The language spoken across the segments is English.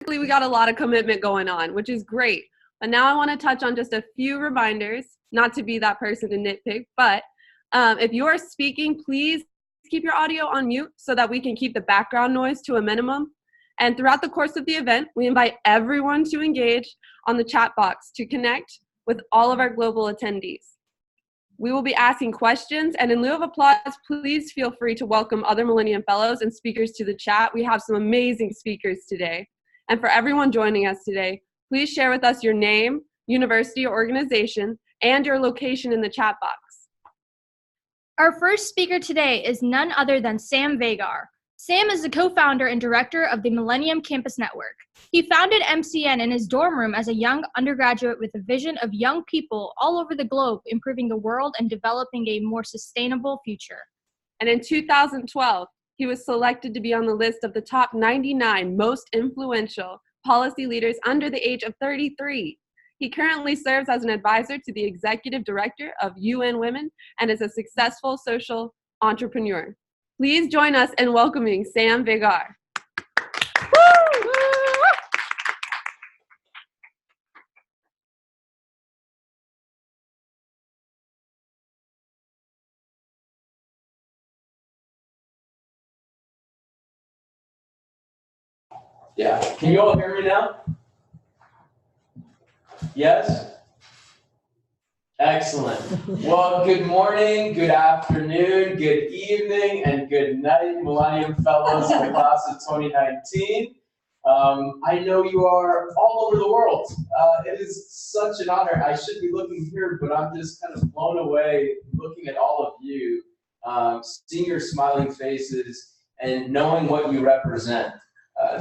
We got a lot of commitment going on, which is great. But now I want to touch on just a few reminders, not to be that person to nitpick, but if you are speaking, please keep your audio on mute so that we can keep the background noise to a minimum. And throughout the course of the event, we invite everyone to engage on the chat box to connect with all of our global attendees. We will be asking questions, and in lieu of applause, please feel free to welcome other Millennium Fellows and speakers to the chat. We have some amazing speakers today. And for everyone joining us today, please share with us your name, university or organization, and your location in the chat box. Our first speaker today is none other than Sam Vagar. Sam is the co-founder and director of the Millennium Campus Network. He founded MCN in his dorm room as a young undergraduate with a vision of young people all over the globe improving the world and developing a more sustainable future. And in 2012, he was selected to be on the list of the top 99 most influential policy leaders under the age of 33. He currently serves as an advisor to the executive director of UN Women and is a successful social entrepreneur. Please join us in welcoming Sam Vagar. Yeah, can you all hear me now? Yes? Excellent. Well, good morning, good afternoon, good evening, and good night, Millennium Fellows in the class of 2019. I know you are all over the world. It is such an honor. I should be looking here, but I'm just kind of blown away looking at all of you, seeing your smiling faces, and knowing what you represent.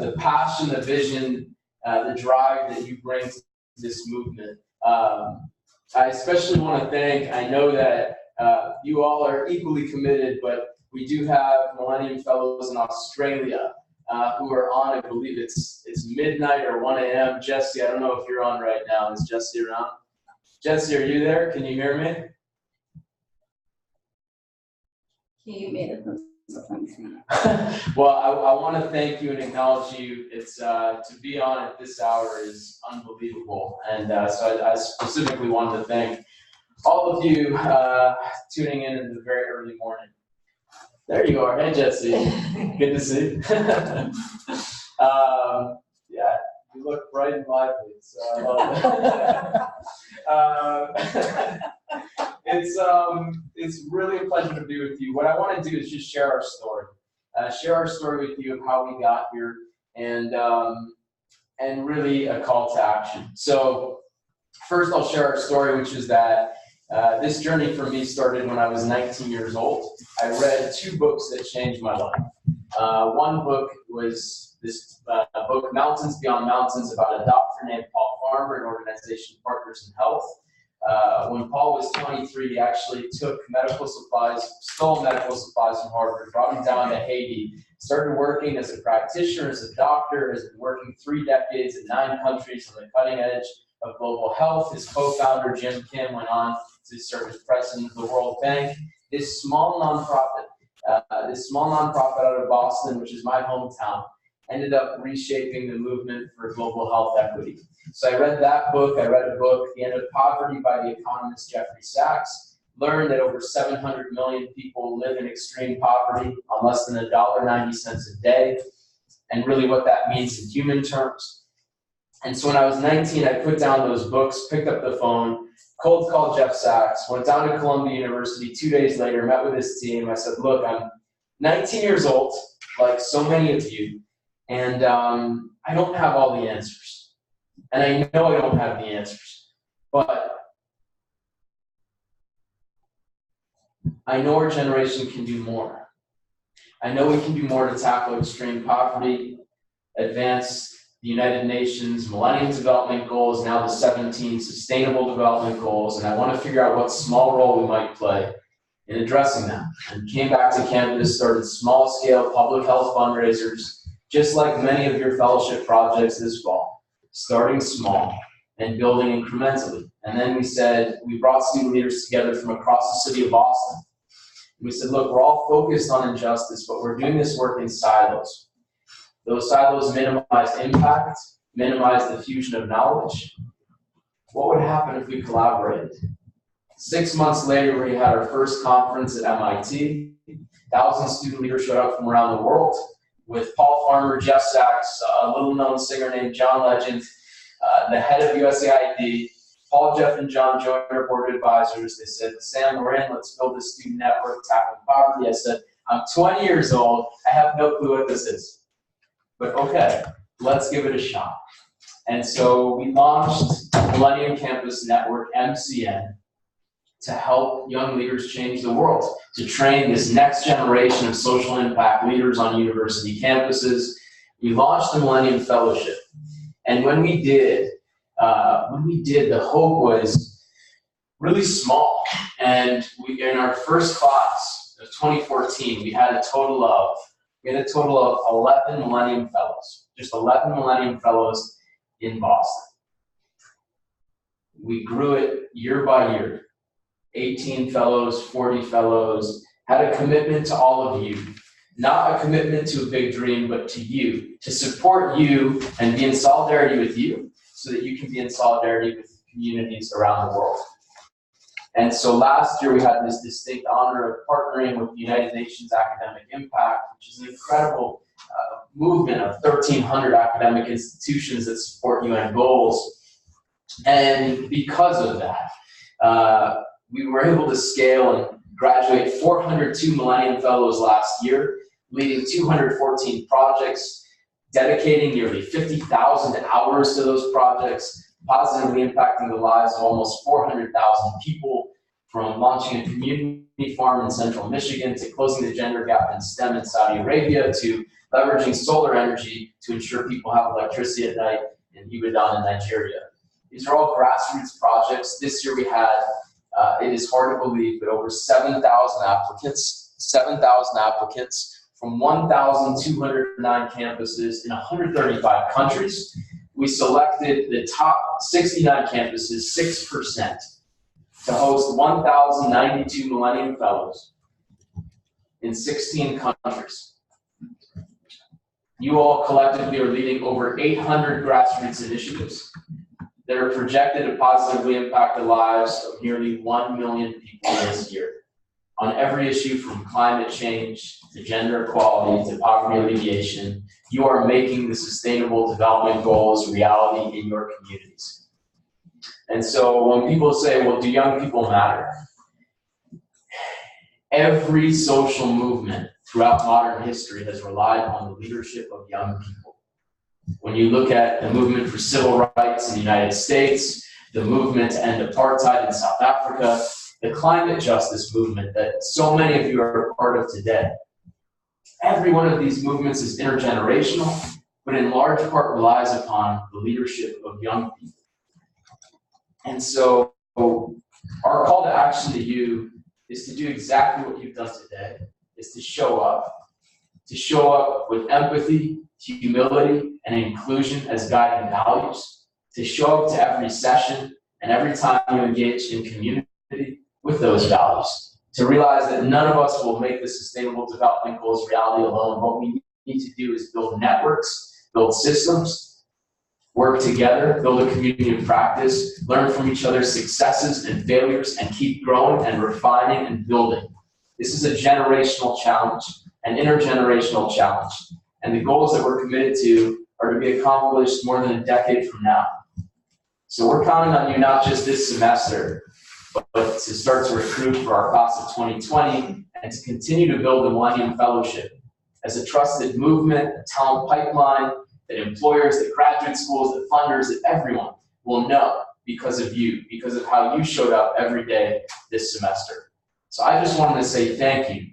The passion, the vision, the drive that you bring to this movement. I especially want to thank, I know that you all are equally committed, but we do have Millennium Fellows in Australia who are on, I believe it's midnight or 1 a.m. Jesse, I don't know if you're on right now. Is Jesse around? Jesse, are you there? Can you hear me? He made it. Well, I want to thank you and acknowledge you. It's to be on at this hour is unbelievable, and so I specifically wanted to thank all of you tuning in the very early morning. There you are. Hey, Jesse. Good to see you. Yeah, you look bright and lively, so I love it. It's really a pleasure to be with you. What I want to do is just share our story. Share our story with you of how we got here, and really a call to action. So first I'll share our story, which is that this journey for me started when I was 19 years old. I read 2 books that changed my life. One book was this book, Mountains Beyond Mountains, about a doctor named Paul Farmer, an organization, Partners in Health. When Paul was 23, he actually took medical supplies, stole medical supplies from Harvard, brought them down to Haiti, started working as a practitioner, as a doctor, has been working 3 decades in 9 countries on the cutting edge of global health. His co-founder, Jim Kim, went on to serve as president of the World Bank. This small nonprofit out of Boston, which is my hometown, ended up reshaping the movement for global health equity. So I read that book. I read a book, The End of Poverty by the economist Jeffrey Sachs, learned that over 700 million people live in extreme poverty on less than $1.90 a day, and really what that means in human terms. And so when I was 19, I put down those books, picked up the phone, cold called Jeff Sachs, went down to Columbia University 2 days later, met with his team. I said, look, I'm 19 years old, like so many of you, and I don't have all the answers. And I know I don't have the answers, but I know our generation can do more. I know we can do more to tackle extreme poverty, advance the United Nations Millennium Development Goals, now the 17 Sustainable Development Goals, and I want to figure out what small role we might play in addressing them. And came back to campus, started small-scale public health fundraisers, just like many of your fellowship projects this fall, starting small and building incrementally. And then we brought student leaders together from across the city of Boston. And we said, look, we're all focused on injustice, but we're doing this work in silos. Those silos minimized impact, minimized the fusion of knowledge. What would happen if we collaborated? 6 months later, we had our first conference at MIT. 1,000 student leaders showed up from around the world with Paul Farmer, Jeff Sachs, a little-known singer named John Legend, the head of USAID. Paul, Jeff, and John joined our board of advisors. They said, Sam, we're in, let's build a student network tackling poverty. I said, I'm 20 years old, I have no clue what this is. But okay, let's give it a shot. And so we launched Millennium Campus Network, MCN, to help young leaders change the world, to train this next generation of social impact leaders on university campuses. We launched the Millennium Fellowship. And when we did, the hope was really small. And in our first class of 2014, we had a total of 11 Millennium Fellows, just 11 Millennium Fellows in Boston. We grew it year by year. 18 fellows, 40 fellows, had a commitment to all of you. Not a commitment to a big dream, but to you, to support you and be in solidarity with you so that you can be in solidarity with communities around the world. And so last year we had this distinct honor of partnering with the United Nations Academic Impact, which is an incredible movement of 1,300 academic institutions that support UN goals. And because of that, we were able to scale and graduate 402 Millennium Fellows last year, leading 214 projects, dedicating nearly 50,000 hours to those projects, positively impacting the lives of almost 400,000 people, from launching a community farm in central Michigan to closing the gender gap in STEM in Saudi Arabia to leveraging solar energy to ensure people have electricity at night in Ibadan in Nigeria. These are all grassroots projects. This year we had, it is hard to believe, but over 7,000 applicants from 1,209 campuses in 135 countries. We selected the top 69 campuses, 6%, to host 1,092 Millennium Fellows in 16 countries. You all collectively are leading over 800 grassroots initiatives that are projected to positively impact the lives of nearly 1 million people this year on every issue from climate change to gender equality to poverty alleviation. You are making the Sustainable Development Goals reality in your communities. And so when people say, well, do young people matter? Every social movement throughout modern history has relied on the leadership of young people. When you look at the movement for civil rights in the United States, the movement to end apartheid in South Africa, the climate justice movement that so many of you are a part of today, every one of these movements is intergenerational, but in large part relies upon the leadership of young people. And so our call to action to you is to do exactly what you've done today, is to show up with empathy, humility, and inclusion as guiding values, to show up to every session and every time you engage in community with those values, to realize that none of us will make the Sustainable Development Goals reality alone. What we need to do is build networks, build systems, work together, build a community of practice, learn from each other's successes and failures, and keep growing and refining and building. This is a generational challenge, an intergenerational challenge. And the goals that we're committed to are to be accomplished more than a decade from now. So we're counting on you not just this semester, but to start to recruit for our class of 2020 and to continue to build the Millennium Fellowship as a trusted movement, a talent pipeline that employers, that graduate schools, that funders, that everyone will know because of you, because of how you showed up every day this semester. So I just wanted to say thank you.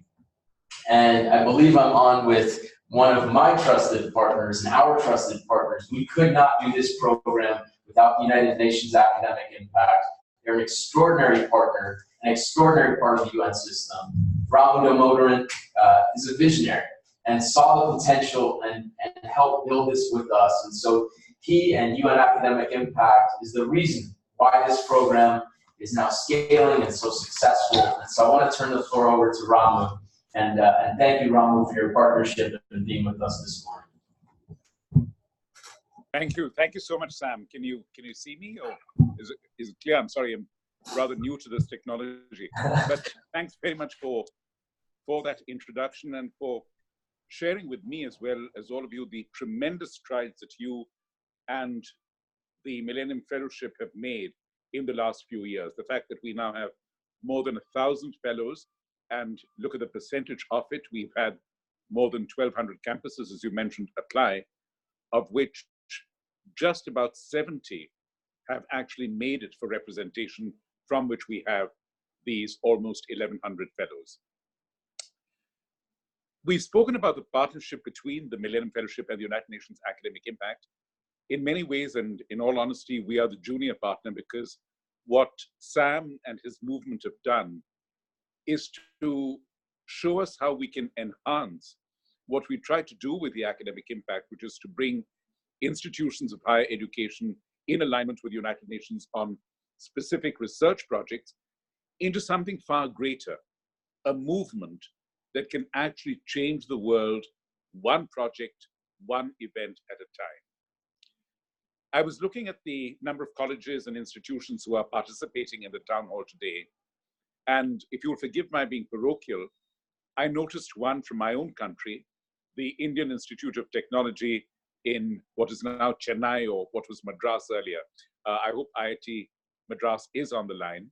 And I believe I'm on with one of my trusted partners and our trusted partners. We could not do this program without the United Nations Academic Impact. They're an extraordinary partner, an extraordinary part of the UN system. Ramu Damodaran is a visionary and saw the potential and helped build this with us. And so he and UN Academic Impact is the reason why this program is now scaling and so successful. And so I want to turn the floor over to Ramu. And thank you, Ramu, for your partnership and being with us this morning. Thank you. Thank you so much, Sam. Can you see me, or is it clear? I'm sorry, I'm rather new to this technology. But thanks very much for that introduction and for sharing with me, as well as all of you, the tremendous strides that you and the Millennium Fellowship have made in the last few years. The fact that we now have more than 1,000 fellows, and look at the percentage of it. We've had more than 1,200 campuses, as you mentioned, apply, of which just about 70 have actually made it for representation, from which we have these almost 1,100 fellows. We've spoken about the partnership between the Millennium Fellowship and the United Nations Academic Impact. In many ways, and in all honesty, we are the junior partner, because what Sam and his movement have done is to show us how we can enhance what we try to do with the academic impact, which is to bring institutions of higher education in alignment with the United Nations on specific research projects into something far greater, a movement that can actually change the world, one project, one event at a time. I was looking at the number of colleges and institutions who are participating in the town hall today. And if you'll forgive my being parochial, I noticed one from my own country, the Indian Institute of Technology in what is now Chennai, or what was Madras earlier. I hope IIT Madras is on the line.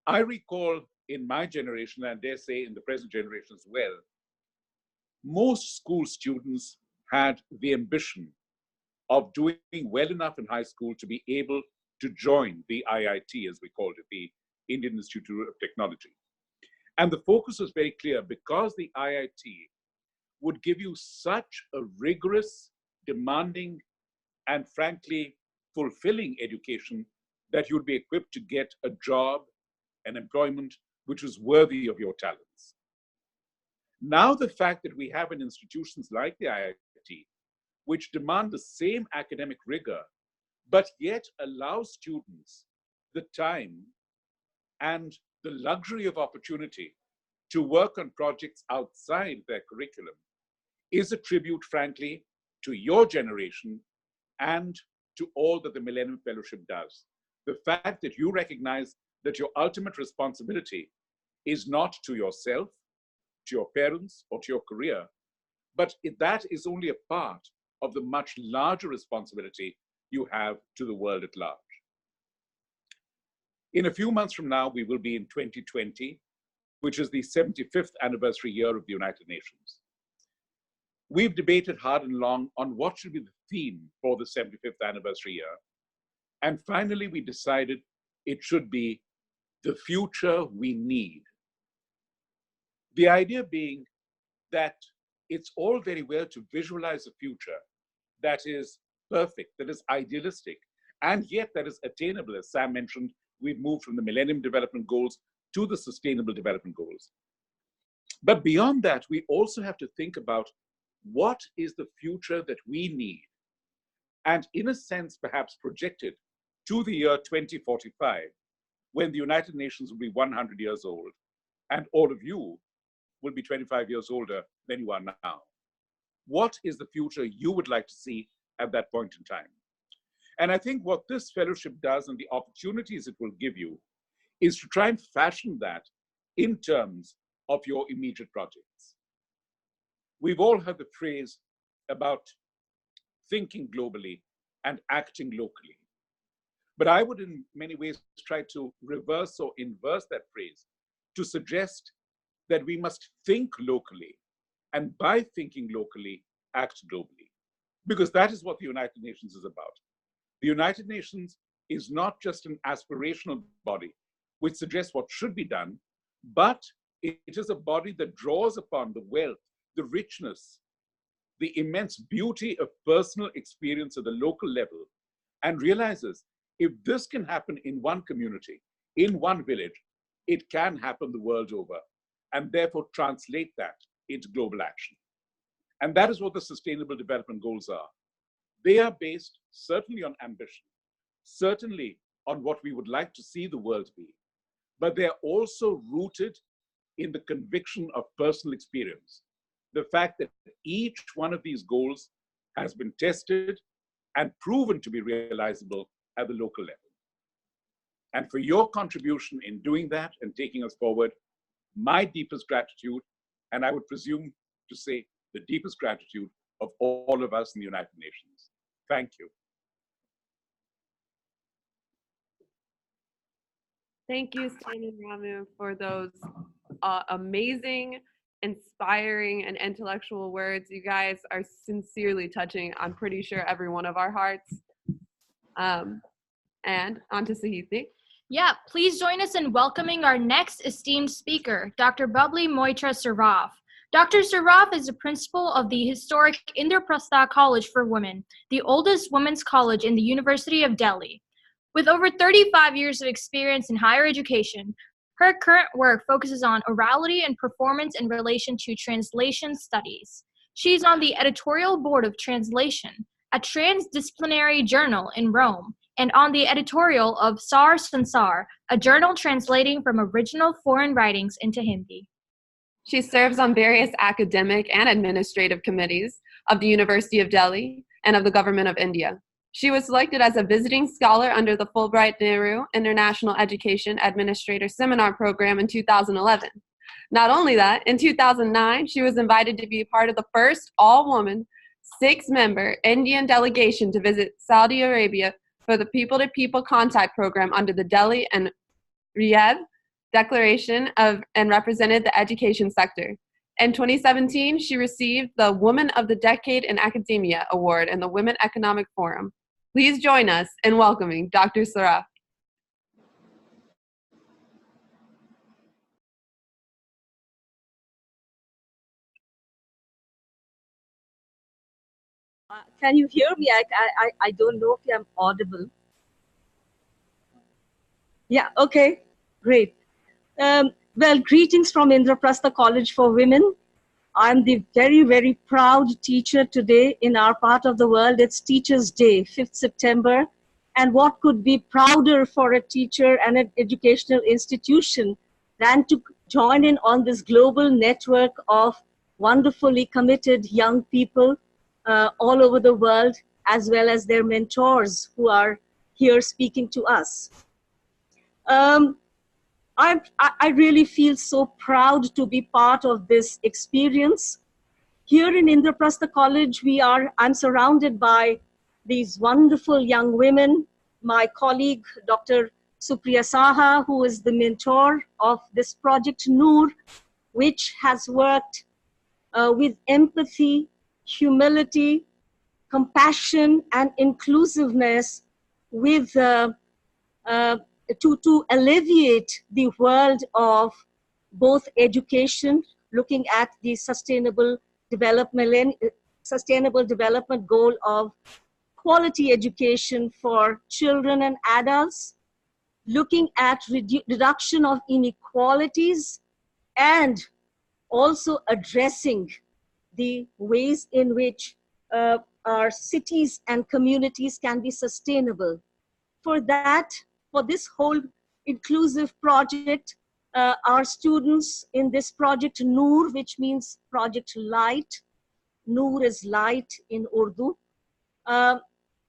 I recall in my generation, and I dare say in the present generation as well, most school students had the ambition of doing well enough in high school to be able to join the IIT, as we called it, the Indian Institute of Technology. And the focus was very clear, because the IIT would give you such a rigorous, demanding, and frankly, fulfilling education that you'd be equipped to get a job, an employment, which was worthy of your talents. Now, the fact that we have in institutions like the IIT, which demand the same academic rigor, but yet allow students the time and the luxury of opportunity to work on projects outside their curriculum, is a tribute, frankly, to your generation and to all that the Millennium Fellowship does. The fact that you recognize that your ultimate responsibility is not to yourself, to your parents, or to your career, but that is only a part of the much larger responsibility you have to the world at large. In a few months from now, we will be in 2020, which is the 75th anniversary year of the United Nations. We've debated hard and long on what should be the theme for the 75th anniversary year. And finally, we decided it should be the future we need. The idea being that it's all very well to visualize a future that is perfect, that is idealistic, and yet that is attainable. As Sam mentioned, we've moved from the Millennium Development Goals to the Sustainable Development Goals. But beyond that, we also have to think about what is the future that we need, and in a sense, perhaps projected to the year 2045, when the United Nations will be 100 years old, and all of you will be 25 years older than you are now. What is the future you would like to see at that point in time? And I think what this fellowship does, and the opportunities it will give you, is to try and fashion that in terms of your immediate projects. We've all heard the phrase about thinking globally and acting locally. But I would in many ways try to reverse or inverse that phrase to suggest that we must think locally, and by thinking locally, act globally. Because that is what the United Nations is about. The United Nations is not just an aspirational body which suggests what should be done, but it is a body that draws upon the wealth, the richness, the immense beauty of personal experience at the local level, and realizes if this can happen in one community, in one village, it can happen the world over, and therefore translate that into global action. And that is what the Sustainable Development Goals are. They are based certainly on ambition, certainly on what we would like to see the world be, but they are also rooted in the conviction of personal experience. The fact that each one of these goals has been tested and proven to be realizable at the local level. And for your contribution in doing that and taking us forward, my deepest gratitude, and I would presume to say the deepest gratitude of all of us in the United Nations. Thank you. Thank you, Sam and Ramu, for those amazing, inspiring, and intellectual words. You guys are sincerely touching, I'm pretty sure, every one of our hearts. And on to Sahiti. Yeah, please join us in welcoming our next esteemed speaker, Dr. Babli Moitra Saraf. Dr. Saraf is the principal of the historic Indraprastha College for Women, the oldest women's college in the University of Delhi. With over 35 years of experience in higher education, her current work focuses on orality and performance in relation to translation studies. She's on the editorial board of Translation, a transdisciplinary journal in Rome, and on the editorial of Sar Sansar, a journal translating from original foreign writings into Hindi. She serves on various academic and administrative committees of the University of Delhi and of the Government of India. She was selected as a visiting scholar under the Fulbright Nehru International Education Administrator Seminar Program in 2011. Not only that, in 2009, she was invited to be part of the first all-woman, 6-member Indian delegation to visit Saudi Arabia for the People-to-People Contact Program under the Delhi and Riyadh Declaration and represented the education sector. In 2017, she received the Woman of the Decade in Academia Award in the Women Economic Forum. Please join us in welcoming Dr. Saraf. Can you hear me? I don't know if I'm audible. Yeah, okay, great. Well, greetings from Indraprastha College for Women. I'm the very, very proud teacher today in our part of the world. It's Teachers' Day, 5th September. And what could be prouder for a teacher and an educational institution than to join in on this global network of wonderfully committed young people all over the world, as well as their mentors who are here speaking to us. I really feel so proud to be part of this experience. Here in Indraprastha College, I'm surrounded by these wonderful young women. My colleague, Dr. Supriya Saha, who is the mentor of this project Noor, which has worked with empathy, humility, compassion, and inclusiveness with to alleviate the world of both education, looking at the sustainable development goal of quality education for children and adults, looking at reduction of inequalities, and also addressing the ways in which our cities and communities can be sustainable. For that, for this whole inclusive project, our students in this project Noor, which means Project Light, Noor is light in Urdu,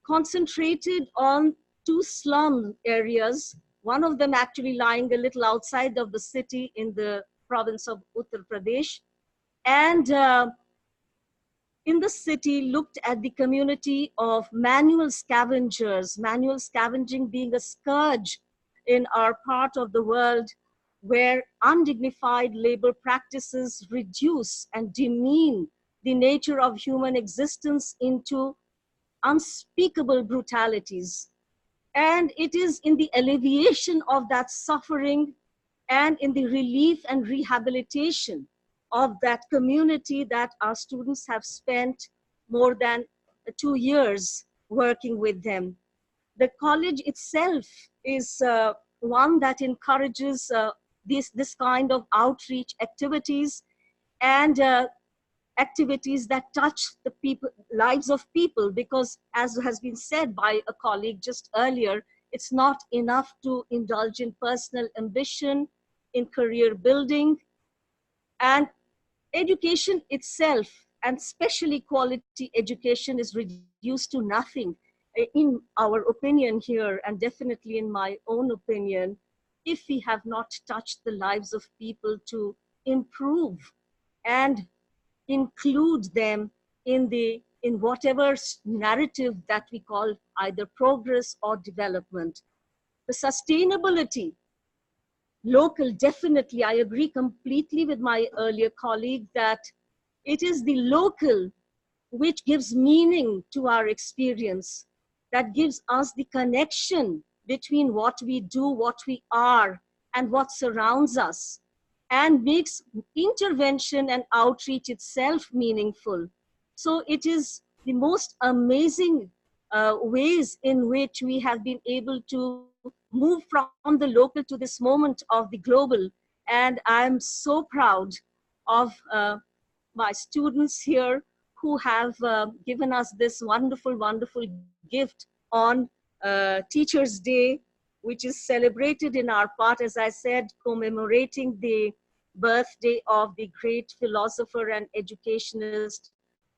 concentrated on 2 slum areas, one of them actually lying a little outside of the city in the province of Uttar Pradesh. And in the city, looked at the community of manual scavengers, manual scavenging being a scourge in our part of the world, where undignified labor practices reduce and demean the nature of human existence into unspeakable brutalities. And it is in the alleviation of that suffering and in the relief and rehabilitation of that community that our students have spent more than 2 years working with them. The college itself is one that encourages this kind of outreach activities and activities that touch the lives of people, because as has been said by a colleague just earlier, it's not enough to indulge in personal ambition, in career building, and education itself, and especially quality education, is reduced to nothing in our opinion here, and definitely in my own opinion, if we have not touched the lives of people to improve and include them in whatever narrative that we call either progress or development. The sustainability, local, definitely, I agree completely with my earlier colleague that it is the local which gives meaning to our experience, that gives us the connection between what we do, what we are, and what surrounds us, and makes intervention and outreach itself meaningful. So it is the most amazing ways in which we have been able to move from the local to this moment of the global. And I'm so proud of my students here who have given us this wonderful, wonderful gift on Teachers' Day, which is celebrated in our part, as I said, commemorating the birthday of the great philosopher and educationist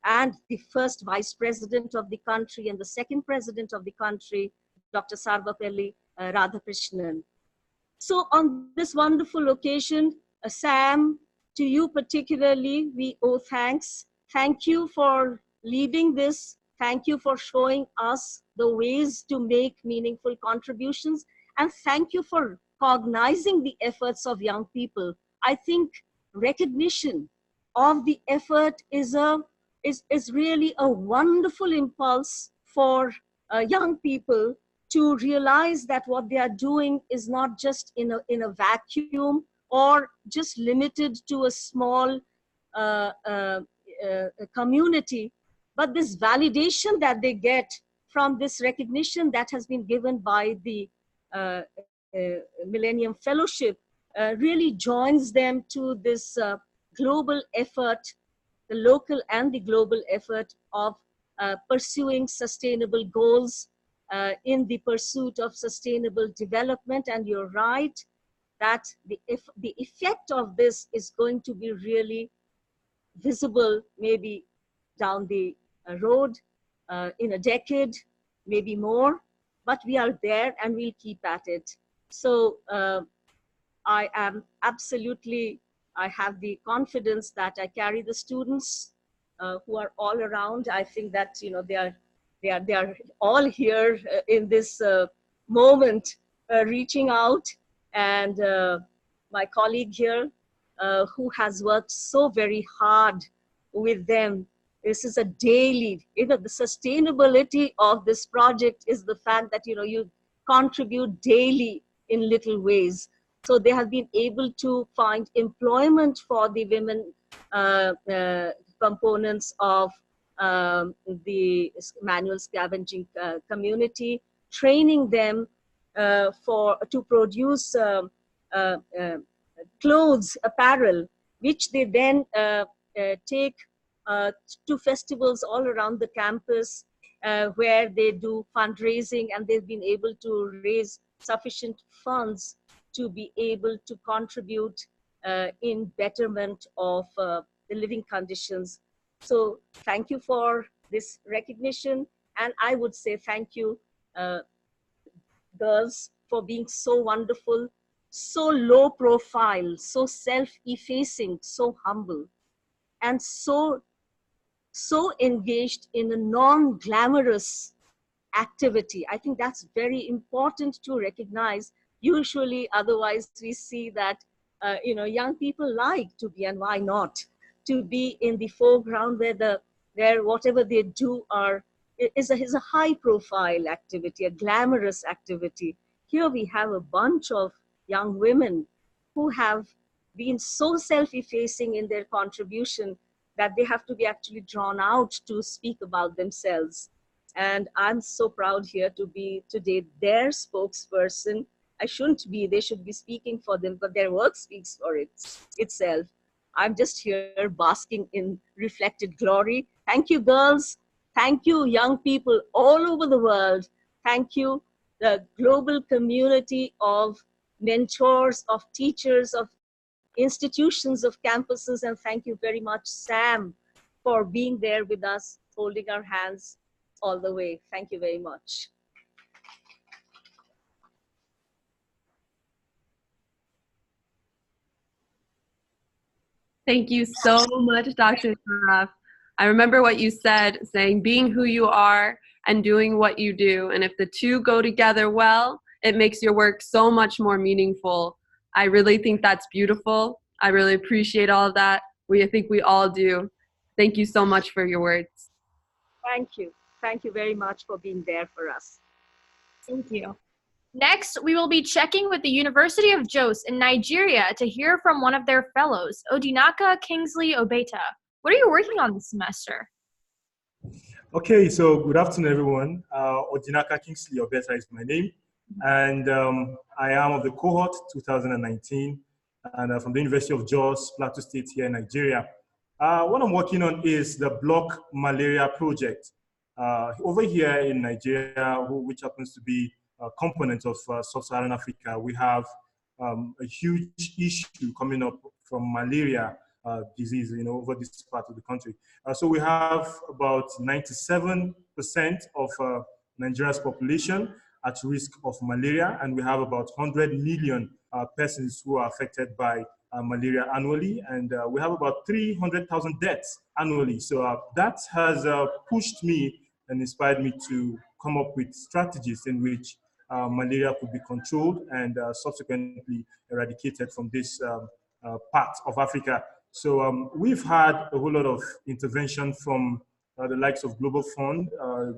and the first vice president of the country and the second president of the country, Dr. Sarvapalli Radhakrishnan. So on this wonderful occasion, Sam, to you particularly, we owe thanks. Thank you for leading this. Thank you for showing us the ways to make meaningful contributions. And thank you for cognizing the efforts of young people. I think recognition of the effort is really a wonderful impulse for young people to realize that what they are doing is not just in a vacuum or just limited to a small community, but this validation that they get from this recognition that has been given by the Millennium Fellowship really joins them to this global effort, the local and the global effort of pursuing sustainable goals in the pursuit of sustainable development. And you're right that the effect of this is going to be really visible maybe down the road in a decade, maybe more, but we are there and we'll keep at it. So I am absolutely, I have the confidence that I carry the students who are all around. I think that, you know, they are all here in this moment reaching out. And my colleague here who has worked so very hard with them. This is a daily, you know, the sustainability of this project is the fact that, you know, you contribute daily in little ways. So they have been able to find employment for the women components of the manual scavenging community, training them to produce clothes, apparel, which they then take to festivals all around the campus where they do fundraising, and they've been able to raise sufficient funds to be able to contribute in betterment of the living conditions. So thank you for this recognition. And I would say thank you, girls, for being so wonderful, so low profile, so self-effacing, so humble, and so engaged in a non-glamorous activity. I think that's very important to recognize. Usually, otherwise, we see that you know, young people like to be, and why not, to be in the foreground where whatever they do is a high-profile activity, a glamorous activity. Here we have a bunch of young women who have been so self-effacing in their contribution that they have to be actually drawn out to speak about themselves. And I'm so proud here to be today their spokesperson. I shouldn't be, they should be speaking for them, but their work speaks for itself. I'm just here basking in reflected glory. Thank you, girls. Thank you, young people all over the world. Thank you, the global community of mentors, of teachers, of institutions, of campuses. And thank you very much, Sam, for being there with us, holding our hands. all the way. Thank you very much. Thank you so much, Dr. Saraf. I remember what you said, saying being who you are and doing what you do. And if the two go together well, it makes your work so much more meaningful. I really think that's beautiful. I really appreciate all of that. I think we all do. Thank you so much for your words. Thank you. Thank you very much for being there for us. Thank you. Next, we will be checking with the University of Jos in Nigeria to hear from one of their fellows, Odinaka Kingsley Obeta. What are you working on this semester? Okay, so good afternoon, everyone. Odinaka Kingsley Obeta is my name, and I am of the cohort 2019, and from the University of Jos, Plateau State here in Nigeria. What I'm working on is the block malaria project over here in Nigeria, which happens to be a component of sub-Saharan Africa. We have a huge issue coming up from malaria disease, over this part of the country. So we have about 97% of Nigeria's population at risk of malaria, and we have about 100 million persons who are affected by malaria annually, and we have about 300,000 deaths annually. So that has pushed me and inspired me to come up with strategies in which malaria could be controlled and subsequently eradicated from this part of Africa. So we've had a whole lot of intervention from the likes of Global Fund,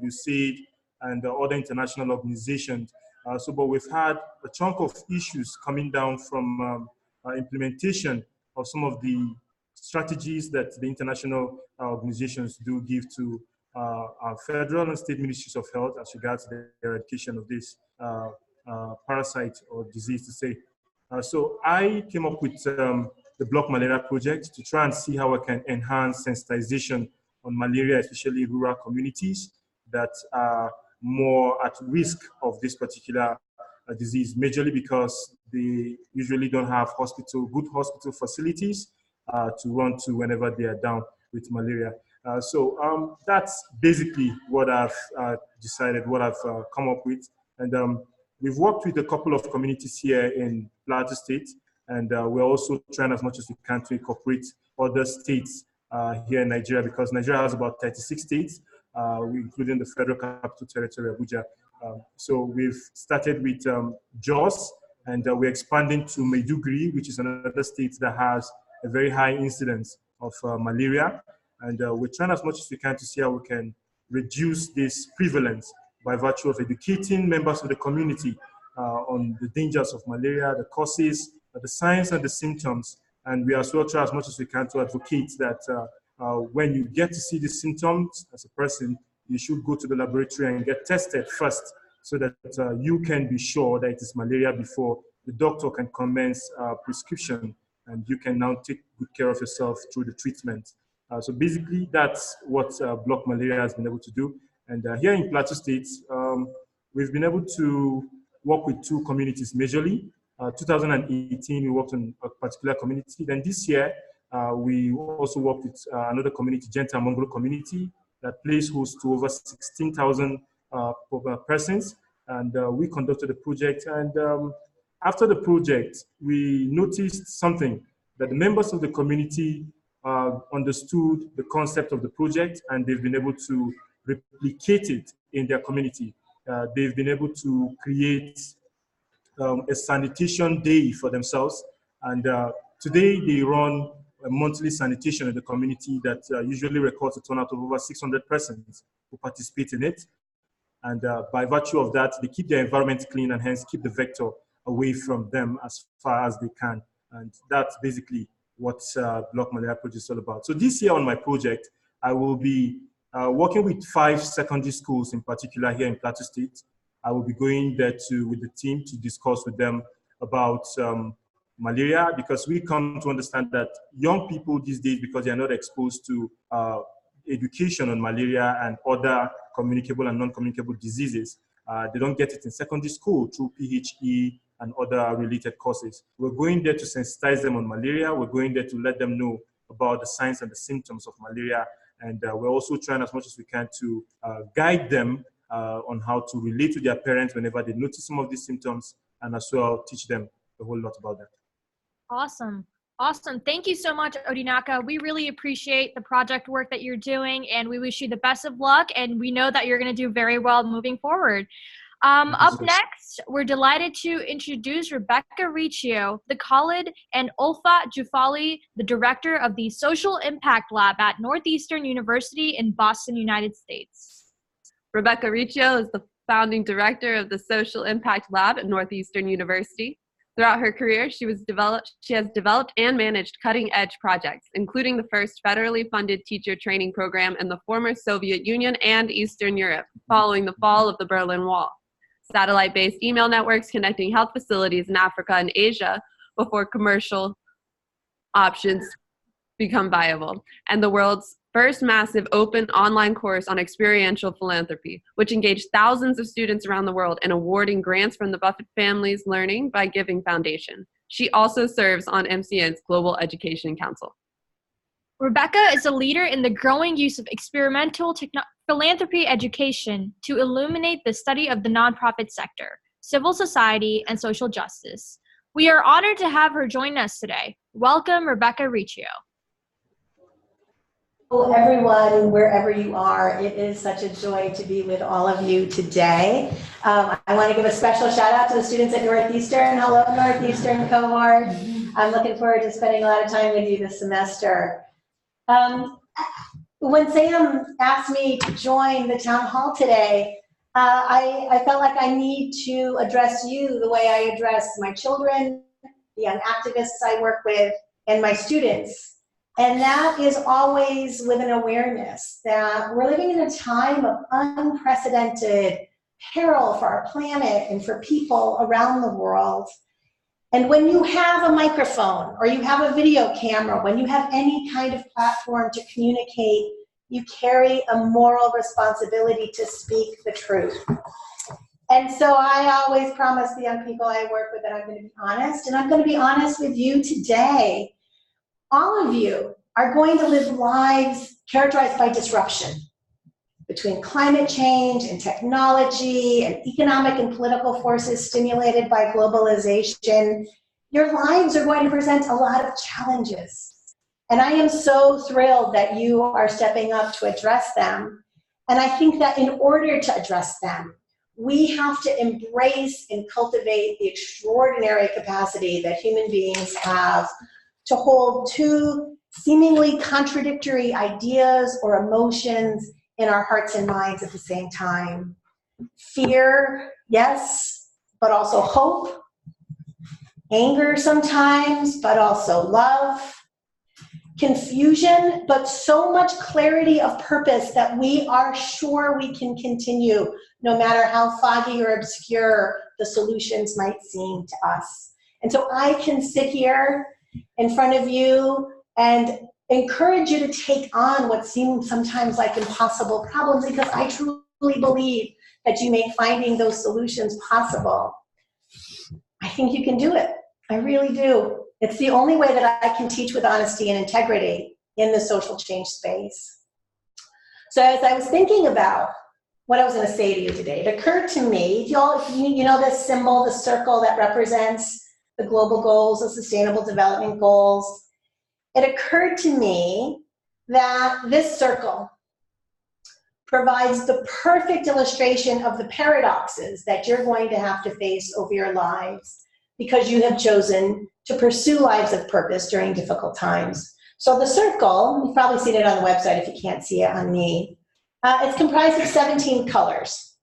USAID, and other international organizations. But we've had a chunk of issues coming down from implementation of some of the strategies that the international organizations do give to our federal and state ministries of health as regards the eradication of this parasite or disease to say. So I came up with the Block Malaria Project to try and see how I can enhance sensitization on malaria, especially rural communities that are more at risk of this particular disease, majorly because they usually don't have good hospital facilities to run to whenever they are down with malaria. So that's basically what I've decided, what I've come up with. And we've worked with a couple of communities here in Plateau State, and we're also trying as much as we can to incorporate other states here in Nigeria, because Nigeria has about 36 states, including the Federal Capital Territory, Abuja. So we've started with Jos, and we're expanding to Maiduguri, which is another state that has a very high incidence of malaria. And we're trying as much as we can to see how we can reduce this prevalence by virtue of educating members of the community on the dangers of malaria, the causes, the signs and the symptoms. And we as well try as much as we can to advocate that when you get to see the symptoms as a person, you should go to the laboratory and get tested first, so that you can be sure that it is malaria before the doctor can commence prescription, and you can now take good care of yourself through the treatment. So basically, that's what Block Malaria has been able to do. And here in Plateau State, we've been able to work with two communities majorly. 2018, we worked on a particular community. Then this year, we also worked with another community, Genta Mongolo community, that plays host to over 16,000 persons. And we conducted a project. And after the project, we noticed something, that the members of the community understood the concept of the project, and they've been able to replicate it in their community. They've been able to create a sanitation day for themselves. And today they run a monthly sanitation in the community that usually records a turnout of over 600 persons who participate in it. And by virtue of that, they keep their environment clean and hence keep the vector away from them as far as they can. And that's basically what Block Malaria Project is all about. So this year on my project, I will be working with 5 secondary schools in particular here in Plateau State. I will be going there with the team to discuss with them about malaria, because we come to understand that young people these days, because they are not exposed to education on malaria and other communicable and non-communicable diseases, they don't get it in secondary school through PHE and other related courses. We're going there to sensitize them on malaria. We're going there to let them know about the signs and the symptoms of malaria And we're also trying as much as we can to guide them on how to relate to their parents whenever they notice some of these symptoms, and as well teach them a whole lot about that. Awesome. Awesome. Thank you so much, Odinaka. We really appreciate the project work that you're doing, and we wish you the best of luck, and we know that you're going to do very well moving forward. Up next, we're delighted to introduce Rebecca Riccio, the Khalid and Ulfa Jufali, the director of the Social Impact Lab at Northeastern University in Boston, United States. Rebecca Riccio is the founding director of the Social Impact Lab at Northeastern University. Throughout her career, she has developed and managed cutting-edge projects, including the first federally funded teacher training program in the former Soviet Union and Eastern Europe, following the fall of the Berlin Wall. Satellite-based email networks connecting health facilities in Africa and Asia before commercial options become viable, and the world's first massive open online course on experiential philanthropy, which engaged thousands of students around the world in awarding grants from the Buffett Family's Learning by Giving Foundation. She also serves on MCN's Global Education Council. Rebecca is a leader in the growing use of experimental philanthropy education to illuminate the study of the nonprofit sector, civil society, and social justice. We are honored to have her join us today. Welcome, Rebecca Riccio. Hello, everyone, wherever you are. It is such a joy to be with all of you today. I want to give a special shout out to the students at Northeastern. Hello, Northeastern cohort. I'm looking forward to spending a lot of time with you this semester. When Sam asked me to join the town hall today, I felt like I need to address you the way I address my children, the young activists I work with, and my students. And that is always with an awareness that we're living in a time of unprecedented peril for our planet and for people around the world. And when you have a microphone or you have a video camera, when you have any kind of platform to communicate, you carry a moral responsibility to speak the truth. And so I always promise the young people I work with that I'm going to be honest, and I'm going to be honest with you today. All of you are going to live lives characterized by disruption between climate change and technology and economic and political forces stimulated by globalization. Your lives are going to present a lot of challenges. And I am so thrilled that you are stepping up to address them. And I think that in order to address them, we have to embrace and cultivate the extraordinary capacity that human beings have to hold two seemingly contradictory ideas or emotions in our hearts and minds at the same time. Fear, yes, but also hope. Anger sometimes, but also love. Confusion, but so much clarity of purpose that we are sure we can continue no matter how foggy or obscure the solutions might seem to us. And so I can sit here in front of you and encourage you to take on what seems sometimes like impossible problems, because I truly believe that you make finding those solutions possible. I think you can do it. I really do. It's the only way that I can teach with honesty and integrity in the social change space. So as I was thinking about what I was going to say to you today, it occurred to me, you know this symbol, the circle that represents the global goals, the sustainable development goals. It occurred to me that this circle provides the perfect illustration of the paradoxes that you're going to have to face over your lives because you have chosen to pursue lives of purpose during difficult times. So the circle, you've probably seen it on the website if you can't see it on me, it's comprised of 17 colors.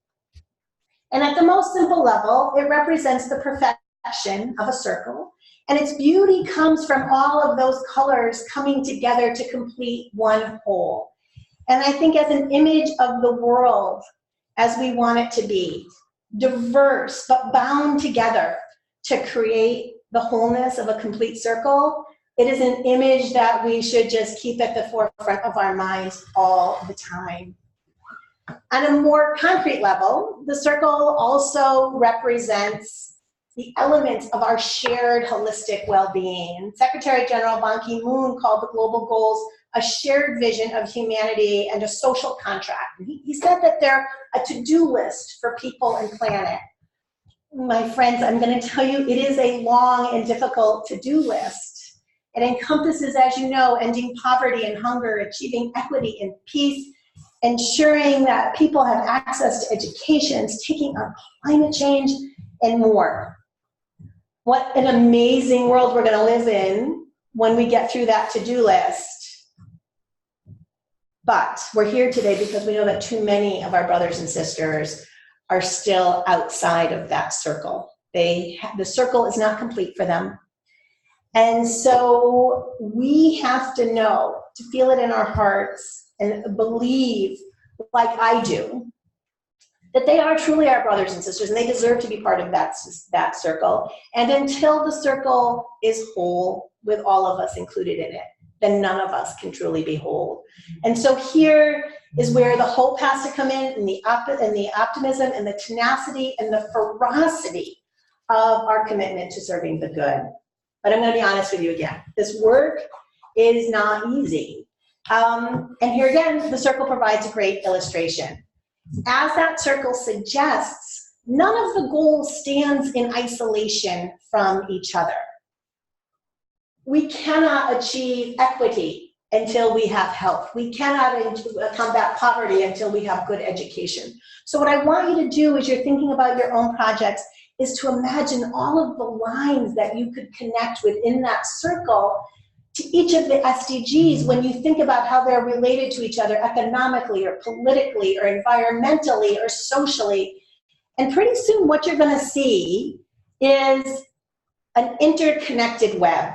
And at the most simple level, it represents the perfection of a circle. And its beauty comes from all of those colors coming together to complete one whole. And I think as an image of the world as we want it to be, diverse but bound together to create the wholeness of a complete circle, it is an image that we should just keep at the forefront of our minds all the time. On a more concrete level, the circle also represents the elements of our shared holistic well-being. Secretary General Ban Ki-moon called the global goals a shared vision of humanity and a social contract. He said that they're a to-do list for people and planet. My friends, I'm going to tell you, it is a long and difficult to-do list. It encompasses, as you know, ending poverty and hunger, achieving equity and peace, ensuring that people have access to education, taking on climate change, and more. What an amazing world we're going to live in when we get through that to-do list. But we're here today because we know that too many of our brothers and sisters are still outside of that circle. The circle is not complete for them. And so we have to know, to feel it in our hearts and believe, like I do, that they are truly our brothers and sisters and they deserve to be part of that circle. And until the circle is whole with all of us included in it, then none of us can truly be whole. And so here is where the hope has to come in, and the optimism and the tenacity and the ferocity of our commitment to serving the good. But I'm going to be honest with you again. This work is not easy. And here again, the circle provides a great illustration. As that circle suggests, none of the goals stands in isolation from each other. We cannot achieve equity until we have health. We cannot combat poverty until we have good education. So what I want you to do as you're thinking about your own projects is to imagine all of the lines that you could connect within that circle to each of the SDGs when you think about how they're related to each other economically or politically or environmentally or socially. And pretty soon what you're going to see is an interconnected web.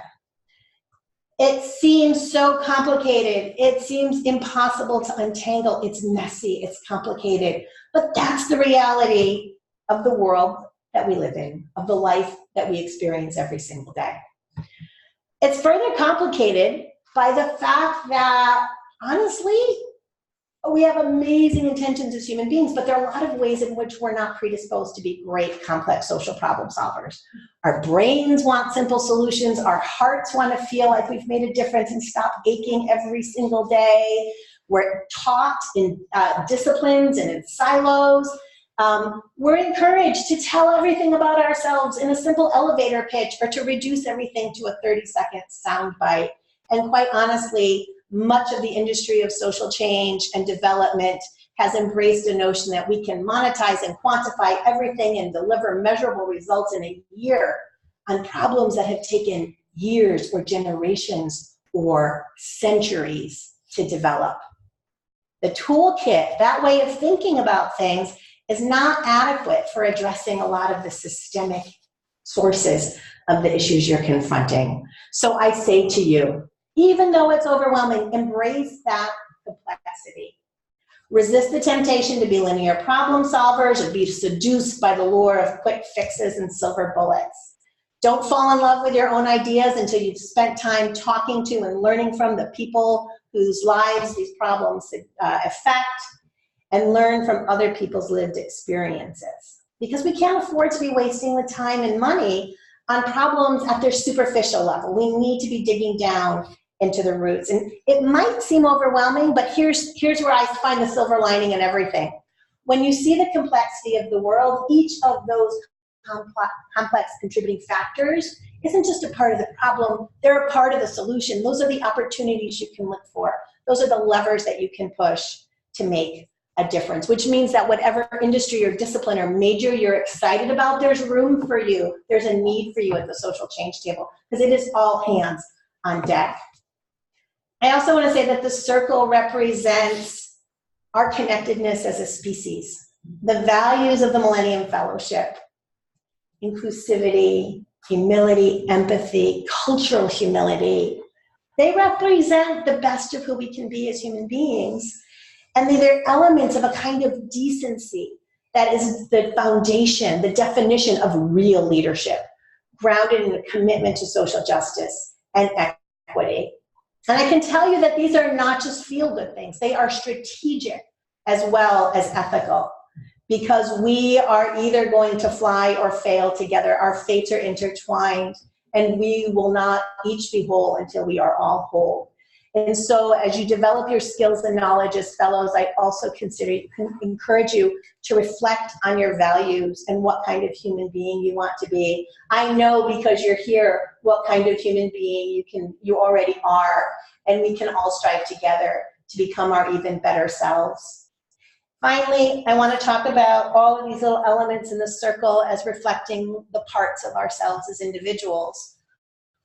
It seems so complicated. It seems impossible to untangle. It's messy, it's complicated. But that's the reality of the world that we live in, of the life that we experience every single day. It's further complicated by the fact that, honestly, we have amazing intentions as human beings, but there are a lot of ways in which we're not predisposed to be great, complex social problem solvers. Our brains want simple solutions. Our hearts want to feel like we've made a difference and stop aching every single day. We're taught in disciplines and in silos. We're encouraged to tell everything about ourselves in a simple elevator pitch or to reduce everything to a 30-second soundbite. And quite honestly, much of the industry of social change and development has embraced a notion that we can monetize and quantify everything and deliver measurable results in a year on problems that have taken years or generations or centuries to develop. The toolkit, that way of thinking about things, is not adequate for addressing a lot of the systemic sources of the issues you're confronting. So I say to you, even though it's overwhelming, embrace that complexity. Resist the temptation to be linear problem solvers or be seduced by the lure of quick fixes and silver bullets. Don't fall in love with your own ideas until you've spent time talking to and learning from the people whose lives these problems affect, and learn from other people's lived experiences. Because we can't afford to be wasting the time and money on problems at their superficial level. We need to be digging down into the roots. And it might seem overwhelming, but here's where I find the silver lining in everything. When you see the complexity of the world, each of those complex contributing factors isn't just a part of the problem, they're a part of the solution. Those are the opportunities you can look for. Those are the levers that you can push to make a difference, which means that whatever industry or discipline or major you're excited about, there's room for you. There's a need for you at the social change table, because it is all hands on deck. I also want to say that the circle represents our connectedness as a species. The values of the Millennium Fellowship, inclusivity, humility, empathy, cultural humility, they represent the best of who we can be as human beings. And they're elements of a kind of decency that is the foundation, the definition of real leadership, grounded in a commitment to social justice and equity. And I can tell you that these are not just feel-good things. They are strategic as well as ethical, because we are either going to fly or fail together. Our fates are intertwined, and we will not each be whole until we are all whole. And so as you develop your skills and knowledge as fellows, I also encourage you to reflect on your values and what kind of human being you want to be. I know because you're here what kind of human being you already are, and we can all strive together to become our even better selves. Finally, I want to talk about all of these little elements in the circle as reflecting the parts of ourselves as individuals.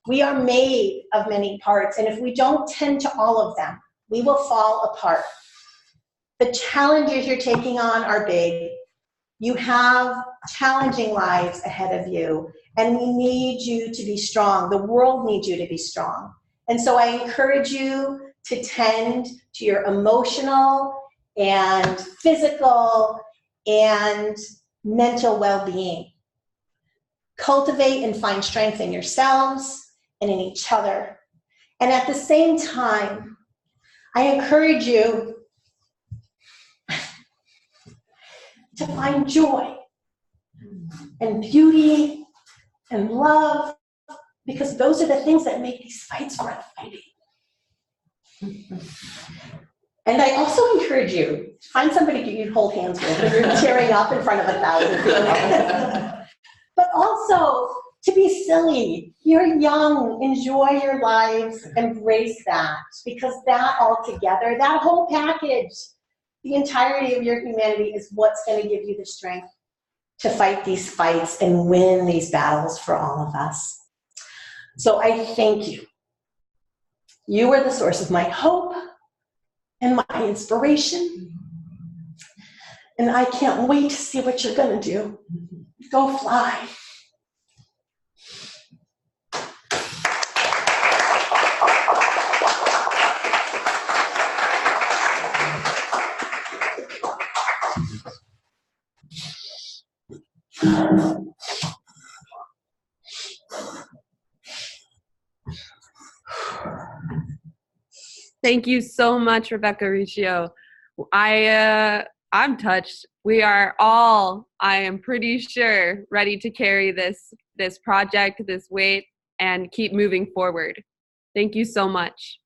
We are made of many parts, and if we don't tend to all of them, we will fall apart. The challenges you're taking on are big. You have challenging lives ahead of you, and we need you to be strong. The world needs you to be strong. And so I encourage you to tend to your emotional and physical and mental well-being. Cultivate and find strength in yourselves and in each other. And at the same time, I encourage you to find joy and beauty and love, because those are the things that make these fights worth fighting. And I also encourage you to find somebody you'd hold hands with when you're tearing up in front of 1,000 people. But also to be silly. You're young, enjoy your lives, embrace that, because that all together, that whole package, the entirety of your humanity is what's going to give you the strength to fight these fights and win these battles for all of us. So I thank you. You are the source of my hope and my inspiration. And I can't wait to see what you're going to do. Go fly. Thank you so much, Rebecca Riccio. I'm touched. We are all, I am pretty sure, ready to carry this project, this weight, and keep moving forward. Thank you so much.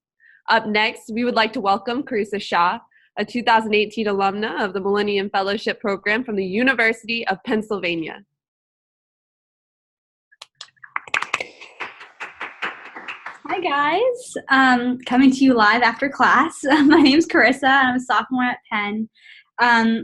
Up next, we would like to welcome Carissa Shah, a 2018 alumna of the Millennium Fellowship Program from the University of Pennsylvania. Hi guys, coming to you live after class. My name's Carissa, and I'm a sophomore at Penn.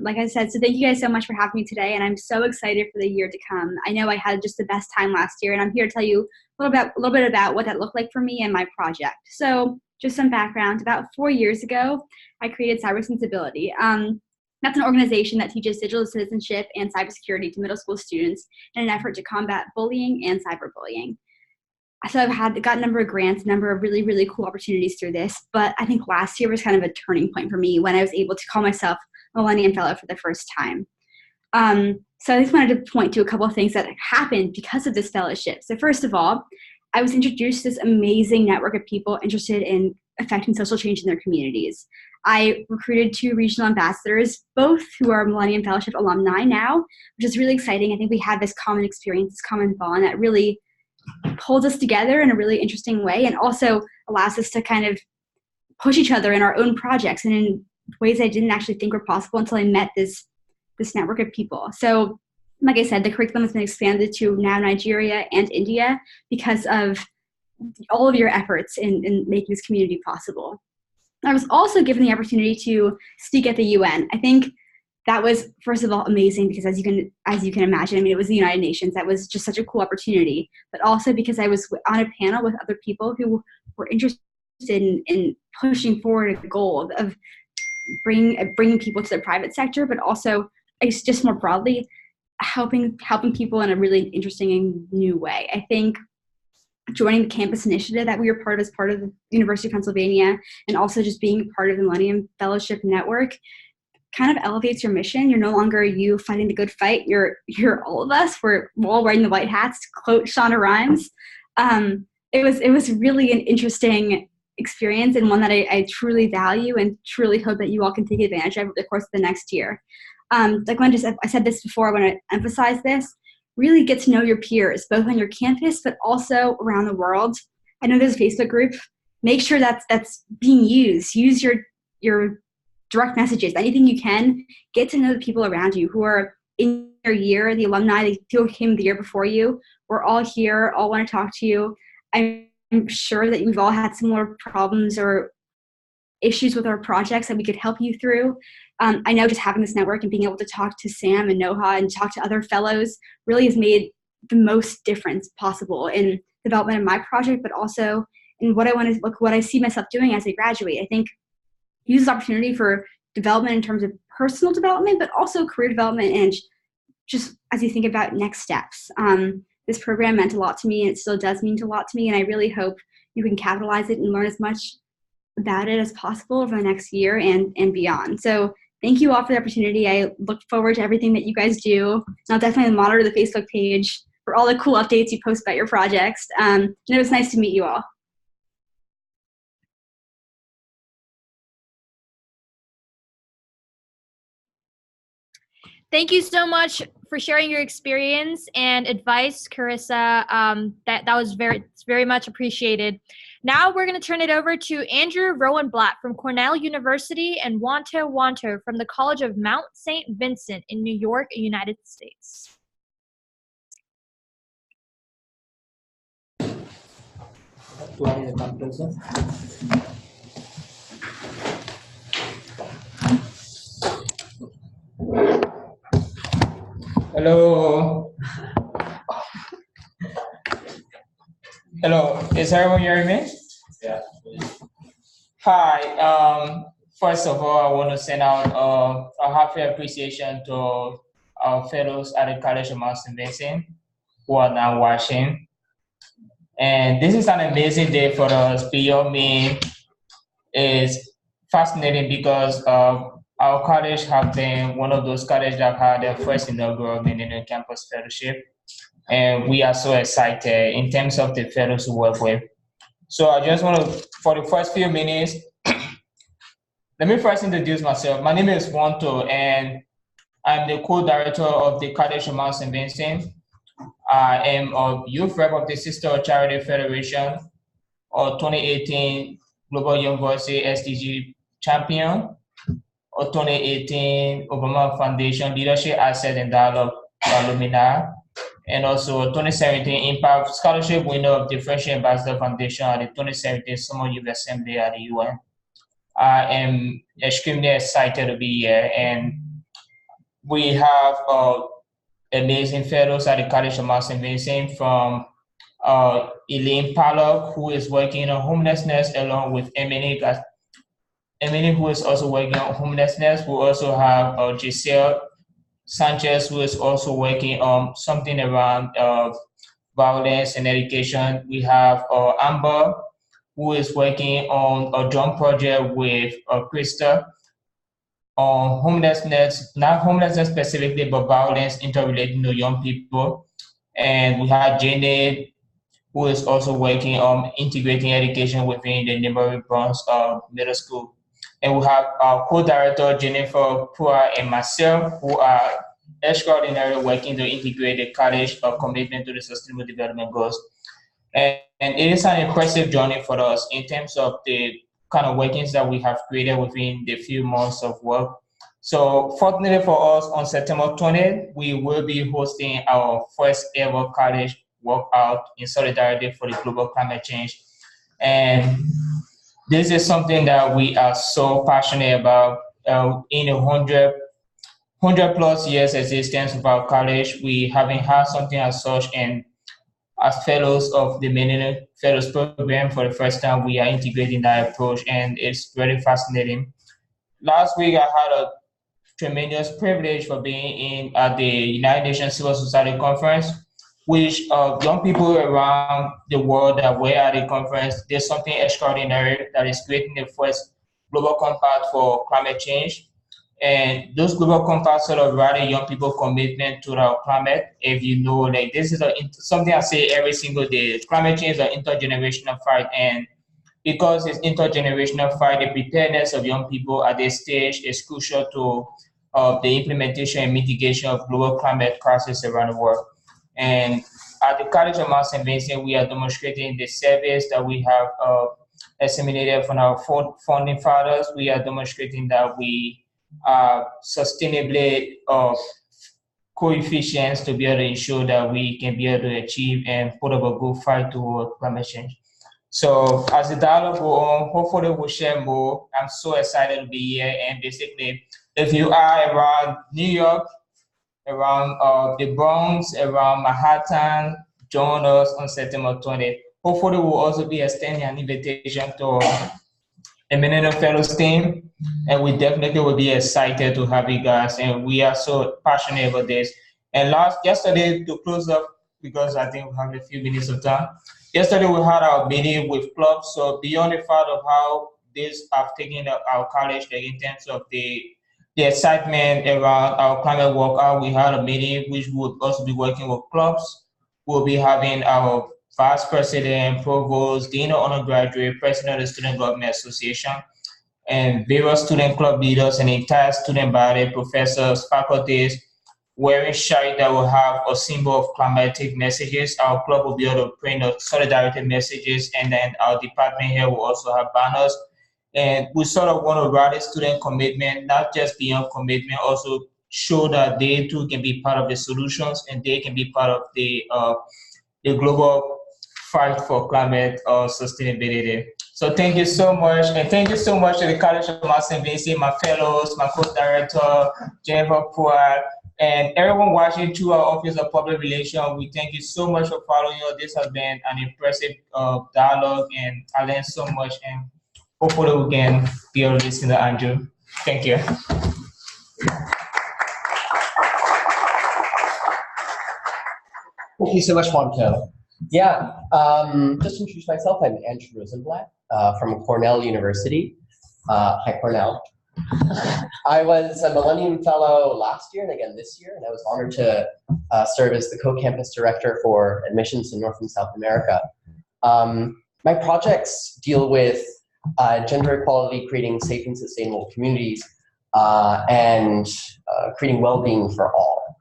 Like I said, so thank you guys so much for having me today, and I'm so excited for the year to come. I know I had just the best time last year, and I'm here to tell you a little bit about what that looked like for me and my project. So just some background. About 4 years ago, I created Cyber Sensibility. That's an organization that teaches digital citizenship and cybersecurity to middle school students in an effort to combat bullying and cyberbullying. So I've got a number of grants, a number of really, really cool opportunities through this, but I think last year was kind of a turning point for me when I was able to call myself a Millennium Fellow for the first time. So I just wanted to point to a couple of things that happened because of this fellowship. So first of all, I was introduced to this amazing network of people interested in affecting social change in their communities. I recruited 2 regional ambassadors, both who are Millennium Fellowship alumni now, which is really exciting. I think we have this common experience, this common bond that really pulls us together in a really interesting way, and also allows us to kind of push each other in our own projects and in ways I didn't actually think were possible until I met this network of people. So like I said, the curriculum has been expanded to now Nigeria and India because of all of your efforts in making this community possible. I was also given the opportunity to speak at the UN. I think that was, first of all, amazing because as you can imagine, I mean, it was the United Nations. That was just such a cool opportunity, but also because I was on a panel with other people who were interested in pushing forward a goal of bringing people to the private sector, but also just more broadly, helping people in a really interesting and new way. I think joining the campus initiative that we were part of as part of the University of Pennsylvania, and also just being part of the Millennium Fellowship Network, kind of elevates your mission. You're no longer you fighting the good fight. You're all of us. We're all wearing the white hats, to quote Shonda Rhimes. It was really an interesting experience, and one that I truly value and truly hope that you all can take advantage of over the course of the next year. Like I said this before, I want to emphasize this. Really get to know your peers, both on your campus, but also around the world. I know there's a Facebook group make sure that's being used. Use your direct messages, anything you can. Get to know the people around you who are in your year, the alumni, the people who came the year before you. We're all here, all want to talk to you. I'm sure that we've all had similar problems or issues with our projects that we could help you through. I know just having this network and being able to talk to Sam and Noha and talk to other fellows really has made the most difference possible in development of my project, but also in what I see myself doing as I graduate. I think use this opportunity for development in terms of personal development, but also career development and just as you think about next steps. This program meant a lot to me, and it still does mean a lot to me, and I really hope you can capitalize it and learn as much about it as possible over the next year and beyond. So thank you all for the opportunity. I look forward to everything that you guys do. And I'll definitely monitor the Facebook page for all the cool updates you post about your projects. And it was nice to meet you all. Thank you so much for sharing your experience and advice, Carissa. That was very much appreciated. Now we're going to turn it over to Andrew Rowan Blatt from Cornell University and Wanto Wanto from the College of Mount St. Vincent in New York, United States. Hello. Hello, is everyone hearing me? Yeah. Hi, first of all, I want to send out a happy appreciation to our fellows at the College of Mount St. Vincent who are now watching. And this is an amazing day for us. Beyond me is fascinating because our college have been one of those colleges that had their first inaugural Millennium Campus Fellowship. And we are so excited in terms of the fellows we work with. So I just want to, for the first few minutes, let me first introduce myself. My name is Wanto, and I'm the co-director of the College of Mount St. Vincent. I am a youth rep of the Sister Charity Federation, or 2018 Global University SDG Champion, or 2018 Obama Foundation Leadership Asset and Dialogue Alumni, and also 2017 Impact Scholarship winner of the Fresh Ambassador Foundation at the 2017 Summer Youth Assembly at the UN. I am extremely excited to be here, and we have amazing fellows at the College of Mount St. Vincent, from Elaine Pollock, who is working on homelessness, along with Emily, who is also working on homelessness. We also have Giselle Sanchez, who is also working on something around violence and education. We have Amber, who is working on a joint project with Krista on homelessness, not homelessness specifically, but violence interrelating to young people. And we have Janet, who is also working on integrating education within the neighboring Bronx Middle School. And we have our co-director, Jennifer Pua, and myself, who are extraordinarily working to integrate the college commitment to the Sustainable Development Goals. And it is an impressive journey for us in terms of the kind of workings that we have created within the few months of work. So fortunately for us, on September 20th, we will be hosting our first ever college workout in solidarity for the global climate change. And this is something that we are so passionate about. In 100 plus years existence of our college, we haven't had something as such, and as fellows of the Millennium Fellows Program, for the first time, we are integrating that approach, and it's very fascinating. Last week, I had a tremendous privilege for being in at the United Nations Civil Society Conference, which young people around the world that were at the conference did something extraordinary, that is creating the first global compact for climate change. And those global compacts sort of rally young people commitment to the climate. If you know, like, this is something I say every single day. Climate change is an intergenerational fight, and because it's intergenerational fight, the preparedness of young people at this stage is crucial to the implementation and mitigation of global climate crisis around the world. And at the College of Mount St. Vincent, we are demonstrating the service that we have assimilated from our founding fathers. We are demonstrating that we are sustainably coefficients to be able to ensure that we can be able to achieve and put up a good fight toward climate change. So as the dialogue goes on, hopefully we'll share more. I'm so excited to be here. And basically, if you are around New York, around the Bronx, around Manhattan, join us on September 20th. Hopefully we'll also be extending an invitation to a Millennium Fellows team. And we definitely will be excited to have you guys. And we are so passionate about this. And yesterday, to close up, because I think we have a few minutes of time. Yesterday, we had our meeting with clubs. So beyond the fact of how this have taken our college, like in terms of the excitement around our climate workout, we had a meeting which would also be working with clubs. We'll be having our vice president, provost, dean of undergraduate, president of the Student Government Association, and various student club leaders and entire student body, professors, faculties, wearing shirts that will have a symbol of climatic messages. Our club will be able to print the solidarity messages, and then our department here will also have banners. And we sort of want to rally student commitment, not just beyond commitment, also show that they too can be part of the solutions and they can be part of the global fight for climate sustainability. So thank you so much. And thank you so much to the College of St. Vincent, my fellows, my co-director, Jennifer Poir, and everyone watching through our Office of Public Relations. We thank you so much for following us. This has been an impressive dialogue, and I learned so much. And hopefully we can be able to listen to Andrew. Thank you. Thank you so much, Juanito. Yeah, just to introduce myself, I'm Andrew Rosenblatt from Cornell University. Hi, Cornell. I was a Millennium Fellow last year and again this year, and I was honored to serve as the co-campus director for admissions in North and South America. My projects deal with gender equality, creating safe and sustainable communities, and creating well-being for all.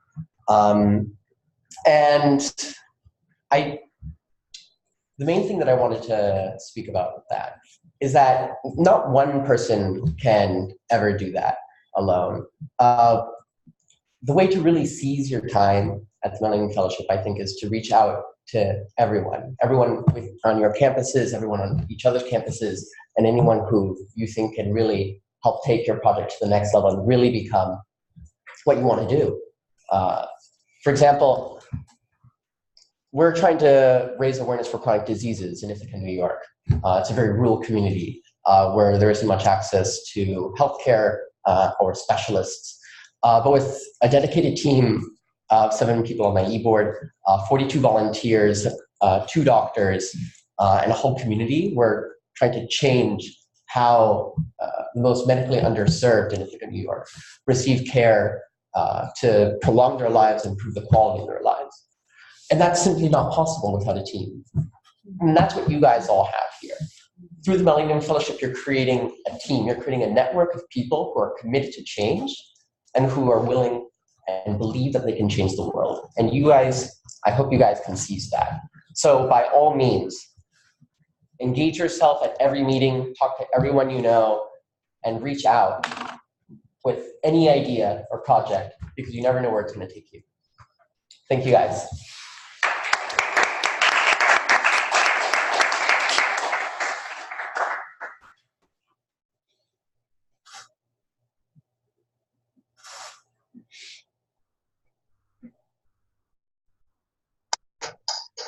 The main thing that I wanted to speak about with that is that not one person can ever do that alone. The way to really seize your time at the Millennium Fellowship, I think, is to reach out to everyone on your campuses, everyone on each other's campuses, and anyone who you think can really help take your project to the next level and really become what you want to do. For example, we're trying to raise awareness for chronic diseases in Ithaca, New York. It's a very rural community where there isn't much access to healthcare or specialists. But with a dedicated team of 7 people on my e-board, 42 volunteers, 2 doctors, and a whole community, we're trying to change how the most medically underserved in Ithaca, New York receive care to prolong their lives and improve the quality of their lives. And that's simply not possible without a team. And that's what you guys all have here. Through the Millennium Fellowship, you're creating a team. You're creating a network of people who are committed to change and who are willing and believe that they can change the world. And you guys, I hope you guys can seize that. So by all means, engage yourself at every meeting, talk to everyone you know, and reach out with any idea or project, because you never know where it's going to take you. Thank you, guys.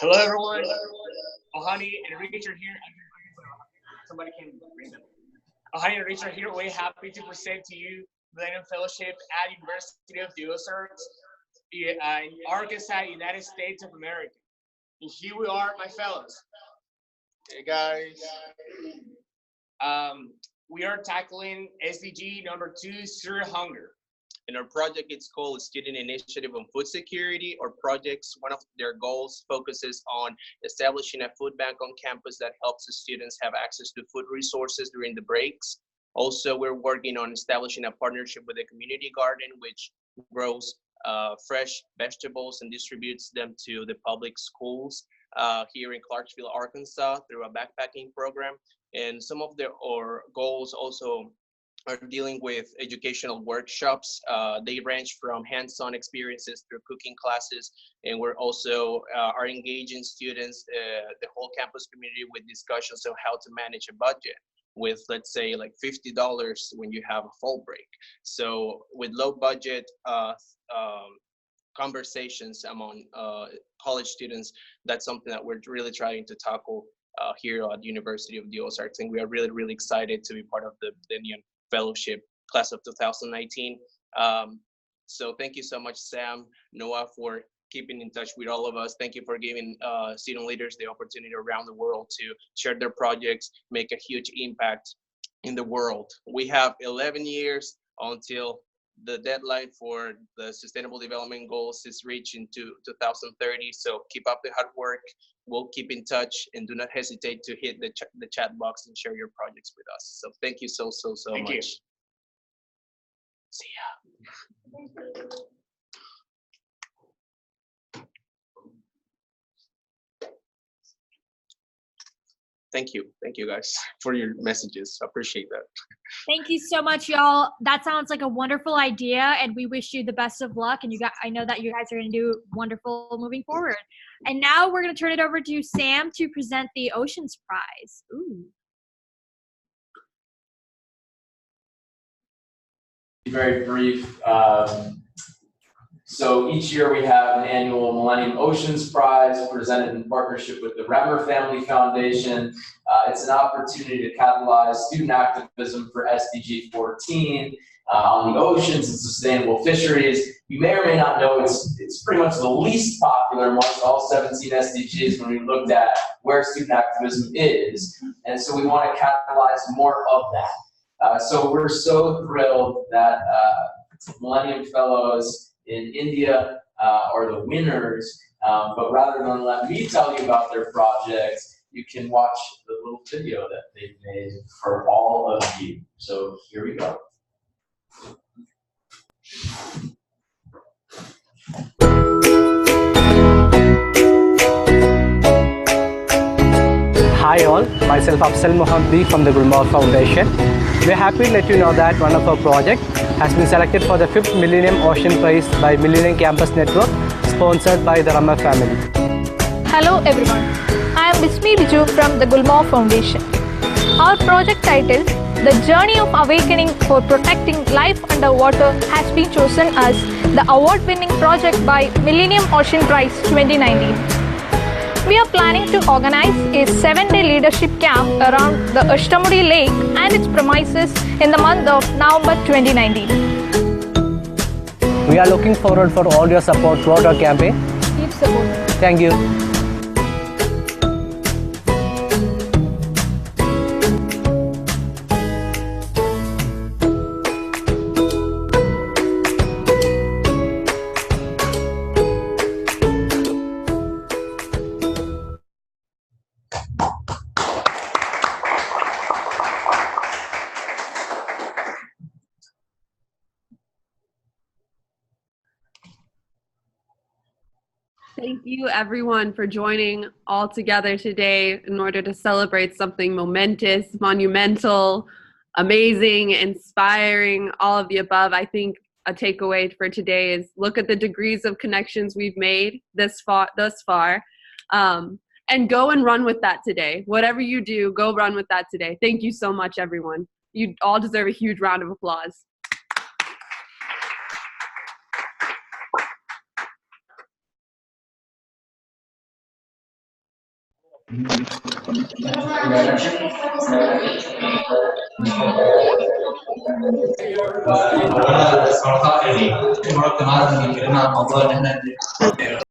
Hello, everyone. Ohani and Richard here. Somebody can bring them. Ohani and Richard here. We're happy to present to you Millennium Fellowship at University of the Ozarks in Arkansas, United States of America. And here we are, my fellows. Hey, guys. We are tackling SDG number 2, zero hunger. And our project is called Student Initiative on Food Security. Our projects, one of their goals focuses on establishing a food bank on campus that helps the students have access to food resources during the breaks. Also, we're working on establishing a partnership with a community garden, which grows fresh vegetables and distributes them to the public schools. here in Clarksville, Arkansas, through a backpacking program. And some of their goals also are dealing with educational workshops. They range from hands-on experiences through cooking classes, and we're also are engaging students, the whole campus community, with discussions on how to manage a budget with, let's say, like $50 when you have a fall break. So with low budget conversations among college students, that's something that we're really trying to tackle here at the University of the Ozarks, and we are really, really excited to be part of the Millennium Fellowship class of 2019. So thank you so much, Sam, Noah, for keeping in touch with all of us. Thank you for giving student leaders the opportunity around the world to share their projects, make a huge impact in the world. We have 11 years until the deadline for the Sustainable Development Goals is reached in 2030. So keep up the hard work. We'll keep in touch, and do not hesitate to hit the chat box and share your projects with us. So thank you so Thank much. you. See ya. Thank you guys for your messages. I appreciate that. Thank you so much, y'all. That sounds like a wonderful idea, and we wish you the best of luck. And I know that you guys are going to do wonderful moving forward. And now we're going to turn it over to Sam to present the Oceans Prize. Ooh. Very brief. So each year we have an annual Millennium Oceans Prize presented in partnership with the Remmer Family Foundation. It's an opportunity to catalyze student activism for SDG 14 on the oceans and sustainable fisheries. You may or may not know it's pretty much the least popular amongst all 17 SDGs when we looked at where student activism is. And so we want to catalyze more of that. So we're so thrilled that Millennium Fellows in India are the winners, but rather than let me tell you about their projects, you can watch the little video that they've made for all of you. So here we go. Hi all, myself Afzal Mohamdi from the Gulmar Foundation. We're happy to let you know that one of our projects has been selected for the 5th Millennium Ocean Prize by Millennium Campus Network, sponsored by the Remmer family. Hello everyone, I am Bismi Biju from the Gulmar Foundation. Our project title, The Journey of Awakening for Protecting Life Underwater, has been chosen as the award-winning project by Millennium Ocean Prize 2019. We are planning to organize a 7-day leadership camp around the Ashtamudi Lake and its premises in the month of November 2019. We are looking forward for all your support throughout our campaign. Keep supporting. Thank you. Thank you everyone for joining all together today in order to celebrate something momentous, monumental, amazing, inspiring, all of the above. I think a takeaway for today is look at the degrees of connections we've made thus far, and go and run with that today. Whatever you do, go run with that today. Thank you so much, everyone. You all deserve a huge round of applause. الصراحة مرة كمان بنتكلم عن موضوع إن إحنا